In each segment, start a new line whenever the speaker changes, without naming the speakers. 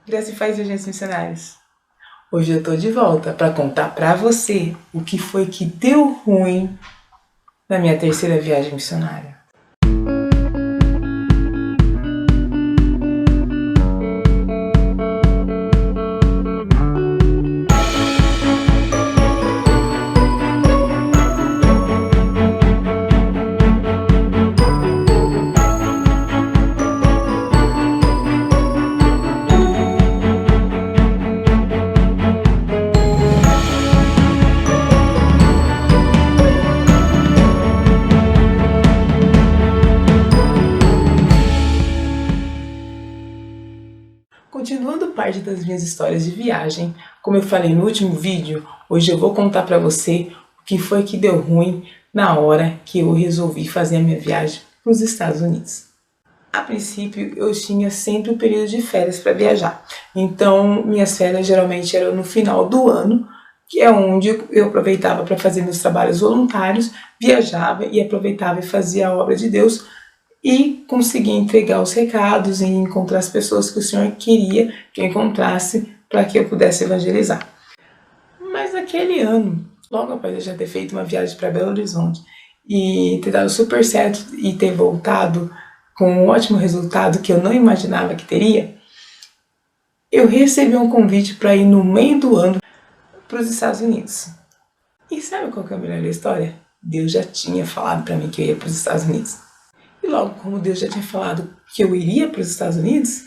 Graça e Faz Viagens Missionárias. Hoje eu tô de volta para contar para você o que foi que deu ruim na minha terceira viagem missionária. Continuando parte das minhas histórias de viagem, como eu falei no último vídeo, hoje eu vou contar para você o que foi que deu ruim na hora que eu resolvi fazer a minha viagem para os Estados Unidos. A princípio, eu tinha sempre um período de férias para viajar, então minhas férias geralmente eram no final do ano, que é onde eu aproveitava para fazer meus trabalhos voluntários, viajava e aproveitava e fazia a obra de Deus e conseguia entregar os recados e encontrar as pessoas que o Senhor queria que eu encontrasse para que eu pudesse evangelizar. Mas naquele ano, logo após eu já ter feito uma viagem para Belo Horizonte e ter dado super certo e ter voltado com um ótimo resultado que eu não imaginava que teria, eu recebi um convite para ir no meio do ano para os Estados Unidos. E sabe qual que é a melhor história? Deus já tinha falado para mim que eu ia para os Estados Unidos. E logo como Deus já tinha falado que eu iria para os Estados Unidos,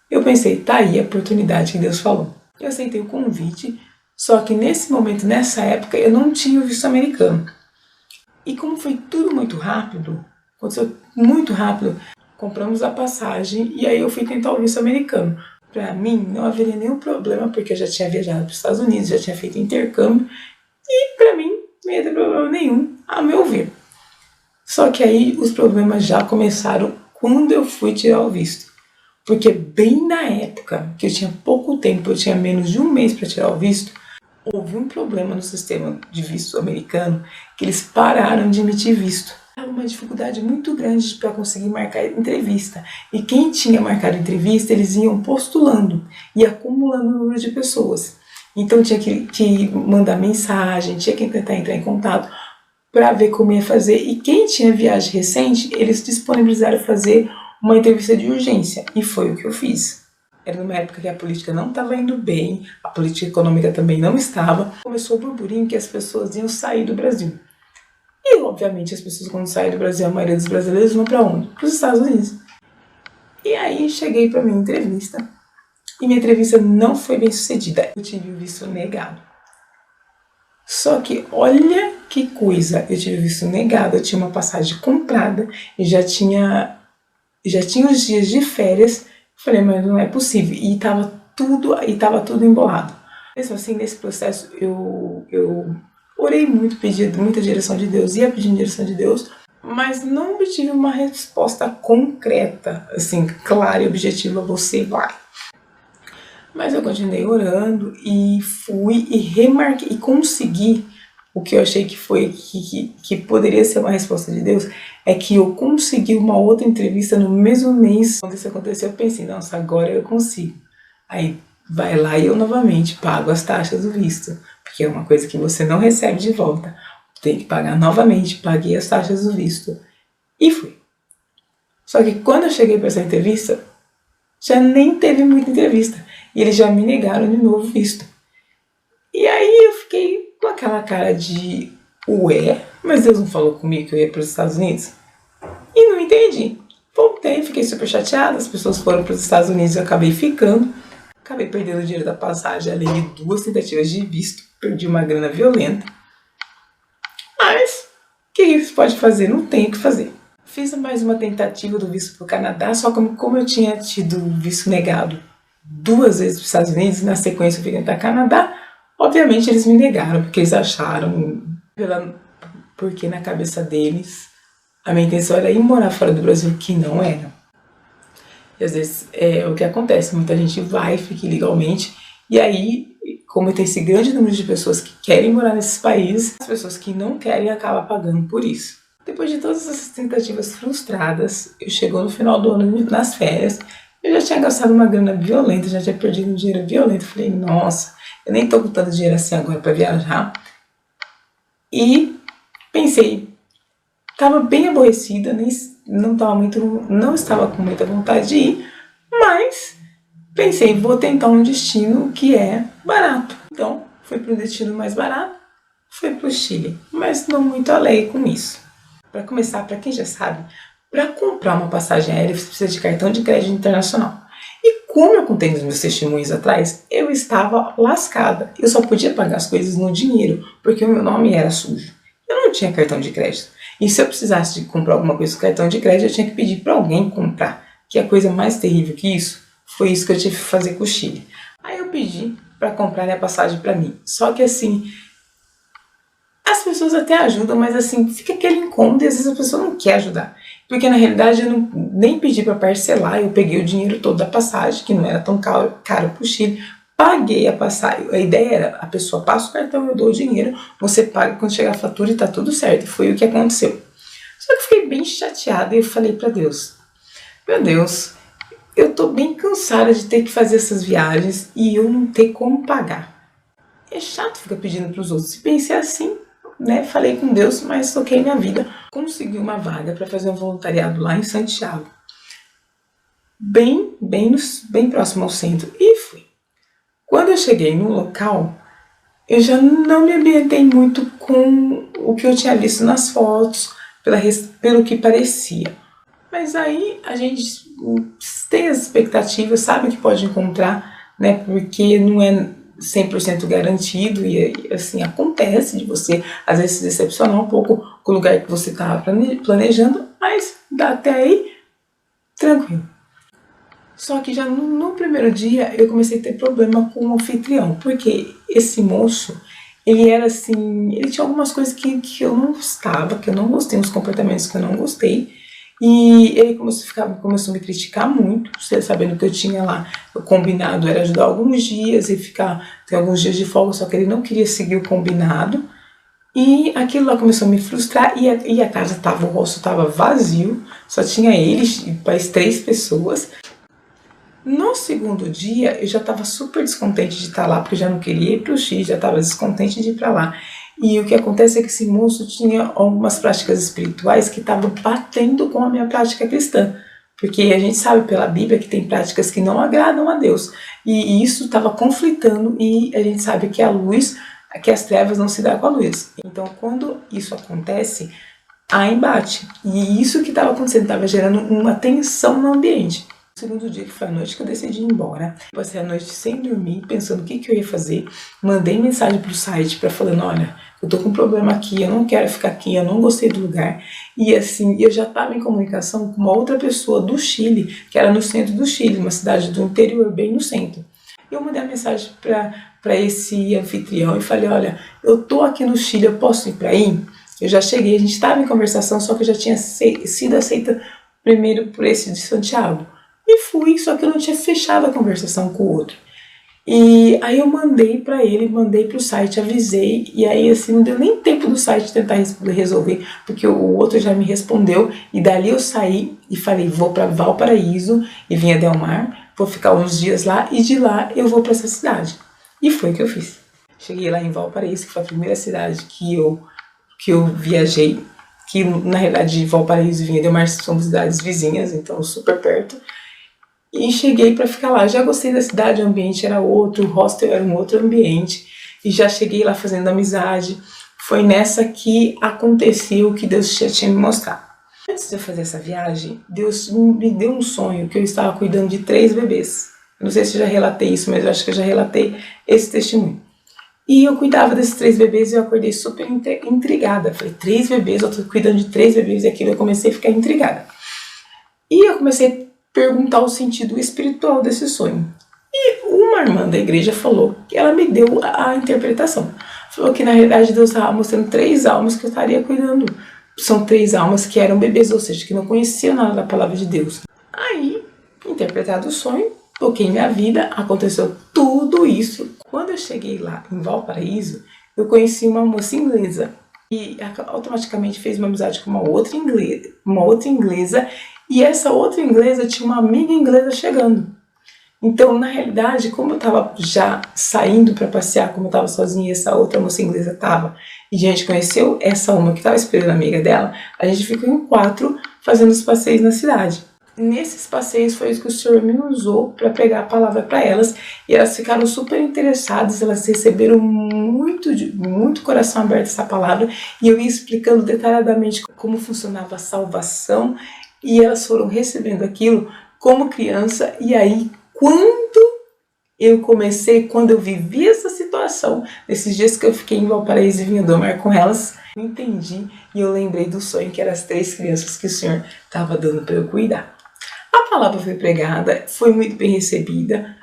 eu pensei, tá aí a oportunidade que Deus falou. Eu aceitei o convite, só que nesse momento, nessa época, eu não tinha o visto americano. E como foi tudo muito rápido, aconteceu muito rápido, compramos a passagem e aí eu fui tentar o visto americano. Para mim, não haveria nenhum problema, porque eu já tinha viajado para os Estados Unidos, já tinha feito intercâmbio, e para mim não ia ter problema nenhum, a meu ver. Só que aí os problemas já começaram quando eu fui tirar o visto. Porque bem na época, que eu tinha pouco tempo, eu tinha menos de um mês para tirar o visto, houve um problema no sistema de visto americano que eles pararam de emitir visto. Era uma dificuldade muito grande para conseguir marcar entrevista. E quem tinha marcado entrevista, eles iam postulando e acumulando o número de pessoas. Então tinha que mandar mensagem, tinha que tentar entrar em contato para ver como ia fazer. E quem tinha viagem recente, eles disponibilizaram fazer uma entrevista de urgência. E foi o que eu fiz. Era numa época que a política não estava indo bem, a política econômica também não estava. Começou o burburinho que as pessoas iam sair do Brasil. E, obviamente, as pessoas quando saem do Brasil, a maioria dos brasileiros vão para onde? Para os Estados Unidos. E aí cheguei para minha entrevista. E minha entrevista não foi bem sucedida. Eu tive o visto negado. Só que olha que coisa, eu tive o visto negado, eu tinha uma passagem comprada e já tinha os dias de férias. Falei, mas não é possível. E estava tudo embolado. Mesmo assim, nesse processo, eu orei muito, pedi muita direção de Deus, ia pedindo direção de Deus, mas não obtive uma resposta concreta, assim, clara e objetiva, você vai. Mas eu continuei orando e fui e remarquei e consegui o que eu achei que poderia ser uma resposta de Deus, é que eu consegui uma outra entrevista no mesmo mês. Quando isso aconteceu, eu pensei, nossa, agora eu consigo. Aí vai lá e eu novamente pago as taxas do visto, porque é uma coisa que você não recebe de volta. Tem que pagar novamente, paguei as taxas do visto. E fui. Só que quando eu cheguei para essa entrevista, já nem teve muita entrevista. E eles já me negaram de novo o visto. E aí eu fiquei com aquela cara de ué, mas Deus não falou comigo que eu ia para os Estados Unidos? E não entendi. Voltei, fiquei super chateada, as pessoas foram para os Estados Unidos e eu acabei ficando. Acabei perdendo o dinheiro da passagem, além de 2 tentativas de visto. Perdi uma grana violenta. Mas, o que isso pode fazer? Não tem o que fazer. Fiz mais uma tentativa do visto para o Canadá, só que como eu tinha tido o visto negado 2 vezes para os Estados Unidos, e na sequência eu fui tentar Canadá, obviamente eles me negaram, porque eles acharam, porque na cabeça deles, a minha intenção era ir morar fora do Brasil, que não era. E às vezes é o que acontece, muita gente vai, fica ilegalmente, e aí, como tem esse grande número de pessoas que querem morar nesses países, as pessoas que não querem acabam pagando por isso. Depois de todas essas tentativas frustradas, eu chegou no final do ano, nas férias, Eu já tinha gastado uma grana violenta, já tinha perdido um dinheiro violento. Falei, nossa, eu nem tô com tanto dinheiro assim agora para viajar. E pensei, tava bem aborrecida, nem, não estava com muita vontade de ir, mas pensei, vou tentar um destino que é barato. Então, fui para o destino mais barato, fui para o Chile, mas não muito além com isso. Para começar, para quem já sabe, para comprar uma passagem aérea você precisa de cartão de crédito internacional. E como eu contei nos meus testemunhos atrás, eu estava lascada. Eu só podia pagar as coisas no dinheiro, porque o meu nome era sujo. Eu não tinha cartão de crédito. E se eu precisasse de comprar alguma coisa com cartão de crédito, eu tinha que pedir para alguém comprar. Que a coisa mais terrível que isso, foi isso que eu tive que fazer com o Chile. Aí eu pedi para comprar a passagem para mim. Só que assim, as pessoas até ajudam, mas assim, fica aquele incômodo e às vezes a pessoa não quer ajudar. Porque na realidade eu não, nem pedi para parcelar, eu peguei o dinheiro todo da passagem, que não era tão caro para o Chile, paguei a passagem. A ideia era, a pessoa passa o cartão, eu dou o dinheiro, você paga quando chegar a fatura e tá tudo certo. E foi o que aconteceu. Só que eu fiquei bem chateada e eu falei para Deus, meu Deus, eu tô bem cansada de ter que fazer essas viagens e eu não ter como pagar. É chato ficar pedindo para os outros. Se pensei assim, né, falei com Deus, mas toquei minha vida. Consegui uma vaga para fazer um voluntariado lá em Santiago, bem próximo ao centro, e fui. Quando eu cheguei no local, eu já não me ambientei muito com o que eu tinha visto nas fotos, pelo que parecia. Mas aí a gente tem as expectativas, sabe o que pode encontrar, né? Porque não é 100% garantido e assim, acontece de você às vezes se decepcionar um pouco com o lugar que você estava planejando, mas dá até aí tranquilo. Só que já no primeiro dia eu comecei a ter problema com o anfitrião, porque esse moço, ele era assim, ele tinha algumas coisas que eu não gostava, que eu não gostei, uns comportamentos que eu não gostei, e ele começou a me criticar muito, sabendo que eu tinha lá, o combinado era ajudar alguns dias e ter alguns dias de folga, só que ele não queria seguir o combinado, e aquilo lá começou a me frustrar, e a casa o rosto estava vazio, só tinha ele e mais 3 pessoas. No segundo dia, eu já estava super descontente de estar lá, porque eu já não queria ir para o X, já estava descontente de ir para lá. E o que acontece é que esse moço tinha algumas práticas espirituais que estavam batendo com a minha prática cristã. Porque a gente sabe pela Bíblia que tem práticas que não agradam a Deus. E isso estava conflitando, e a gente sabe que a luz, que as trevas não se dão com a luz. Então, quando isso acontece, há embate. E isso que estava acontecendo, estava gerando uma tensão no ambiente. No segundo dia, que foi a noite que eu decidi ir embora, passei a noite sem dormir, pensando o que eu ia fazer. Mandei mensagem pro site para falando, olha, eu tô com um problema aqui, eu não quero ficar aqui, eu não gostei do lugar. E assim, eu já estava em comunicação com uma outra pessoa do Chile, que era no centro do Chile, uma cidade do interior, bem no centro. Eu mandei a mensagem para esse anfitrião e falei, olha, eu tô aqui no Chile, eu posso ir para aí? Eu já cheguei, a gente estava em conversação, só que eu já tinha sido aceita primeiro por esse de Santiago. E fui, só que eu não tinha fechado a conversação com o outro. E aí eu mandei para ele, mandei para o site, avisei, e aí assim, não deu nem tempo do site tentar resolver, porque o outro já me respondeu, e dali eu saí e falei, vou para Valparaíso e Vinha del Mar, vou ficar uns dias lá, e de lá eu vou para essa cidade. E foi o que eu fiz. Cheguei lá em Valparaíso, que foi a primeira cidade que eu viajei, que na realidade Valparaíso e Vinha del Mar são cidades vizinhas, então super perto. E cheguei para ficar lá. Já gostei da cidade, o ambiente era outro, o hostel era um outro ambiente. E já cheguei lá fazendo amizade. Foi nessa que aconteceu o que Deus já tinha me mostrado. Antes de eu fazer essa viagem, Deus me deu um sonho que eu estava cuidando de 3 bebês. Eu não sei se eu já relatei isso, mas eu acho que eu já relatei esse testemunho. E eu cuidava desses 3 bebês e eu acordei super intrigada. Falei, 3 bebês, eu estou cuidando de 3 bebês e aquilo eu comecei a ficar intrigada. E eu comecei a perguntar o sentido espiritual desse sonho. E uma irmã da igreja falou, que ela me deu a interpretação. Falou que na realidade Deus estava mostrando 3 almas que eu estaria cuidando. São 3 almas que eram bebês, ou seja, que não conheciam nada da palavra de Deus. Aí, interpretado o sonho, toquei minha vida, aconteceu tudo isso. Quando eu cheguei lá em Valparaíso, eu conheci uma moça inglesa. E automaticamente fez uma amizade com uma outra inglesa. E essa outra inglesa tinha uma amiga inglesa chegando. Então, na realidade, como eu estava já saindo para passear, como eu estava sozinha e essa outra moça inglesa estava, e a gente conheceu essa uma que estava esperando a amiga dela, a gente ficou em 4 fazendo os passeios na cidade. Nesses passeios foi isso que o Senhor me usou para pregar a palavra para elas, e elas ficaram super interessadas, elas receberam muito coração aberto essa palavra, e eu ia explicando detalhadamente como funcionava a salvação, e elas foram recebendo aquilo como criança. E aí, quando eu vivi essa situação, nesses dias que eu fiquei em Valparaíso e Vinha do Mar com elas, eu entendi e eu lembrei do sonho que eram as 3 crianças que o Senhor estava dando para eu cuidar. A palavra foi pregada, foi muito bem recebida.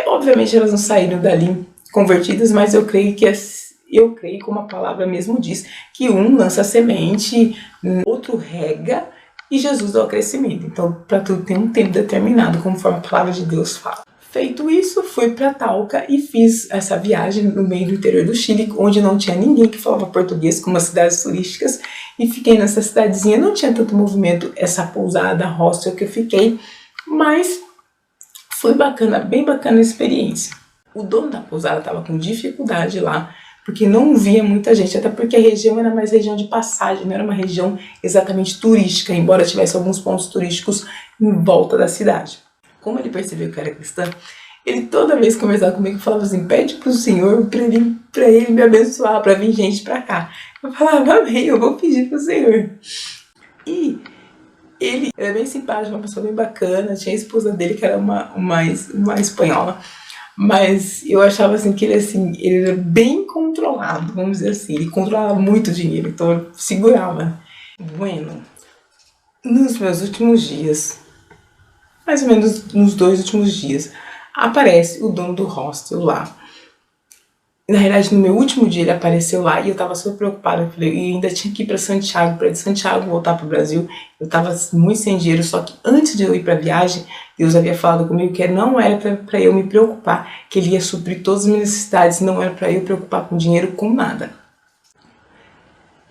Obviamente elas não saíram dali convertidas, mas eu creio, como a palavra mesmo diz, que um lança a semente, outro rega e Jesus dá o crescimento. Então, para tudo tem um tempo determinado, conforme a palavra de Deus fala. Feito isso, fui para Talca e fiz essa viagem no meio do interior do Chile, onde não tinha ninguém que falava português, como as cidades turísticas, e fiquei nessa cidadezinha. Não tinha tanto movimento, essa pousada, hostel que eu fiquei, mas foi bacana, bem bacana a experiência. O dono da pousada estava com dificuldade lá, porque não via muita gente, até porque a região era mais região de passagem, não era uma região exatamente turística, embora tivesse alguns pontos turísticos em volta da cidade. Como ele percebeu que eu era cristã, ele toda vez que conversava comigo falava assim: pede pro Senhor para ele me abençoar, para vir gente para cá. Eu falava: amém, eu vou pedir pro Senhor. E ele era bem simpático, uma pessoa bem bacana, tinha a esposa dele que era uma espanhola, mas eu achava assim que ele era bem controlado, vamos dizer assim, ele controlava muito o dinheiro, então eu segurava. Bueno, nos meus últimos dias, mais ou menos nos 2 últimos dias, aparece o dono do hostel lá. Na realidade, no meu último dia ele apareceu lá e eu tava super preocupada. Eu falei, eu ainda tinha que ir para Santiago, para de Santiago voltar pro Brasil. Eu tava muito sem dinheiro, só que antes de eu ir pra viagem, Deus havia falado comigo que não era para eu me preocupar, que Ele ia suprir todas as minhas necessidades, não era para eu preocupar com dinheiro, com nada.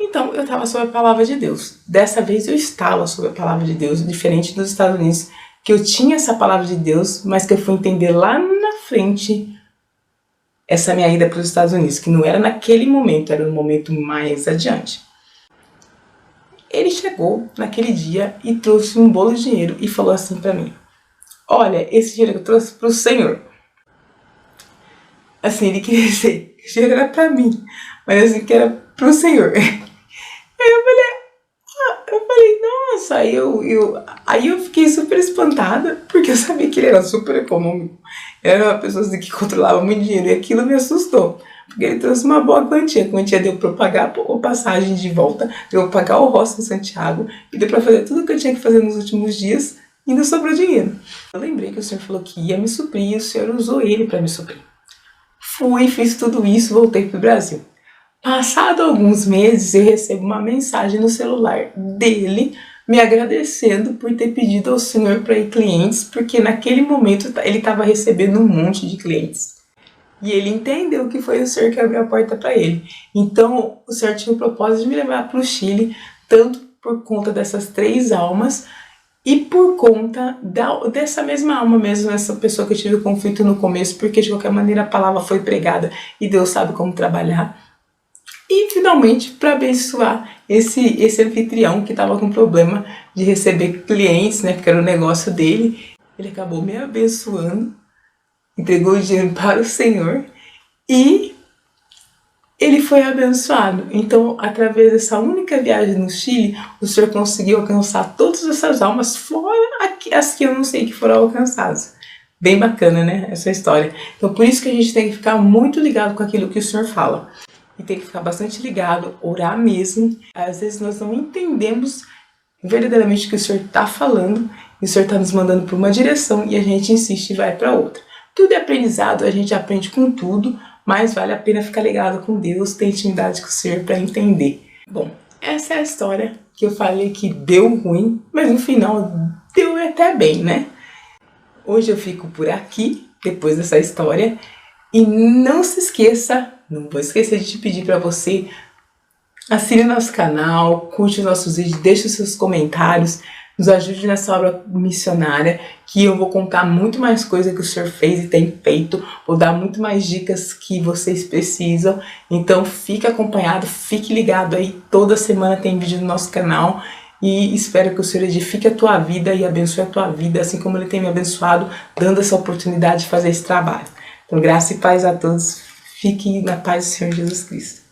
Então, eu estava sob a palavra de Deus. Dessa vez eu estava sob a palavra de Deus, diferente dos Estados Unidos, que eu tinha essa palavra de Deus, mas que eu fui entender lá na frente essa minha ida para os Estados Unidos, que não era naquele momento, era um momento mais adiante. Ele chegou naquele dia e trouxe um bolo de dinheiro e falou assim para mim: olha, esse dinheiro que eu trouxe para o Senhor. Assim, ele queria dizer que o dinheiro era para mim, mas assim, que era para o Senhor. Aí eu falei, nossa, aí eu fiquei super espantada, porque eu sabia que ele era super econômico. Era uma pessoa assim, que controlava muito dinheiro, e aquilo me assustou. Porque ele trouxe uma boa quantia. A quantia deu para eu pagar a passagem de volta, deu para pagar o hostel em Santiago, e deu para fazer tudo o que eu tinha que fazer nos últimos dias, e ainda sobrou dinheiro. Eu lembrei que o Senhor falou que ia me suprir, e o Senhor usou ele para me suprir. Fui, fiz tudo isso, voltei para o Brasil. Passado alguns meses, eu recebo uma mensagem no celular dele me agradecendo por ter pedido ao Senhor para ir clientes, porque naquele momento ele estava recebendo um monte de clientes. E ele entendeu que foi o Senhor que abriu a porta para ele. Então, o Senhor tinha o propósito de me levar para o Chile, tanto por conta dessas 3 almas e por conta dessa mesma alma mesmo, essa pessoa que eu tive conflito no começo, porque de qualquer maneira a palavra foi pregada e Deus sabe como trabalhar. E finalmente para abençoar esse anfitrião que estava com problema de receber clientes, né, porque era o negócio dele. Ele acabou me abençoando, entregou o dinheiro para o Senhor e ele foi abençoado. Então, através dessa única viagem no Chile, o Senhor conseguiu alcançar todas essas almas, fora as que eu não sei que foram alcançadas. Bem bacana, né, essa história. Então, por isso que a gente tem que ficar muito ligado com aquilo que o Senhor fala. E tem que ficar bastante ligado, orar mesmo. Às vezes nós não entendemos verdadeiramente o que o Senhor está falando, e o Senhor está nos mandando para uma direção e a gente insiste e vai para outra. Tudo é aprendizado, a gente aprende com tudo, mas vale a pena ficar ligado com Deus, ter intimidade com o Senhor para entender. Bom, essa é a história que eu falei que deu ruim, mas no final deu até bem, né? Hoje eu fico por aqui, depois dessa história, e não se esqueça, não vou esquecer de te pedir para você assine nosso canal, curte os nossos vídeos, deixe os seus comentários, nos ajude nessa obra missionária, que eu vou contar muito mais coisa que o Senhor fez e tem feito, vou dar muito mais dicas que vocês precisam. Então fique acompanhado, fique ligado aí, toda semana tem vídeo no nosso canal. E espero que o Senhor edifique a tua vida e abençoe a tua vida, assim como Ele tem me abençoado, dando essa oportunidade de fazer esse trabalho. Então, graça e paz a todos. Fique na paz do Senhor Jesus Cristo.